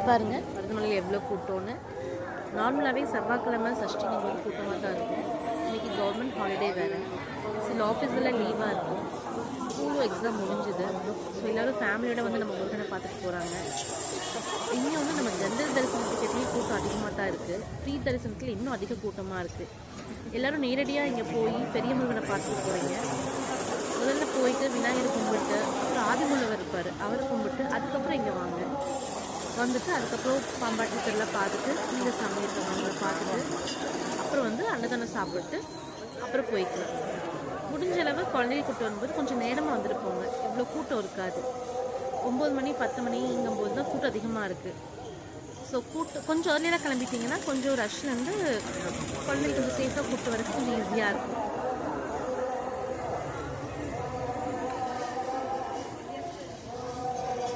பாருங்கள் மருதமலையில் எவ்வளோ கூட்டம்னு. நார்மலாகவே செவ்வாய்க்கிழமை சஷ்டிங்கும் போது கூட்டமாக தான் இருக்கும். இன்றைக்கி கவர்மெண்ட் ஹாலிடே வேறு, சில ஆஃபீஸில் லீவாக இருக்கும், ஸ்கூலும் எக்ஸாம் முடிஞ்சுது. ஸோ எல்லோரும் ஃபேமிலியோட வந்து நம்ம முருகனை பார்த்துட்டு போகிறாங்க. இன்னும் வந்து நம்ம ஜென்ரல் தரிசனத்துக்கு கூட்டம் அதிகமாக தான் இருக்குது. ஃப்ரீ தரிசனத்தில் இன்னும் அதிக கூட்டமாக இருக்குது. எல்லோரும் நேரடியாக இங்கே போய் பெரிய முருகனை பார்த்துட்டு போகிறீங்க. முதல்ல போயிட்டு விநாயகர் கும்பிட்டு, அப்புறம் ஆதிமூலவர் இருப்பார், அவரை கும்பிட்டு அதுக்கப்புறம் இங்கே வாங்க. வந்துட்டு அதுக்கப்புறம் பாம்பாட்டி திருவிழா பார்த்துட்டு இந்த சமயத்தை வாங்க பார்த்துட்டு அப்புறம் வந்து அன்னதானம் சாப்பிட்டு அப்புறம் போய்க்கலாம். முடிஞ்ச அளவு குழந்தைகள் கூட்டம் வரும்போது கொஞ்சம் நேரமாக வந்துருப்போங்க, இவ்வளோ கூட்டம் இருக்காது. 9 மணி 10 மணிங்கும்போது தான் கூட்டம் அதிகமாக இருக்குது. ஸோ கூட்டம் கொஞ்சம் ஏர்லியாக கிளம்பிட்டிங்கன்னா கொஞ்சம் ரஷ்லேருந்து குழந்தைகள் கொஞ்சம் சேஃபாக கூப்பிட்டு வரதுக்கு கொஞ்சம் ஈஸியாக இருக்கும்.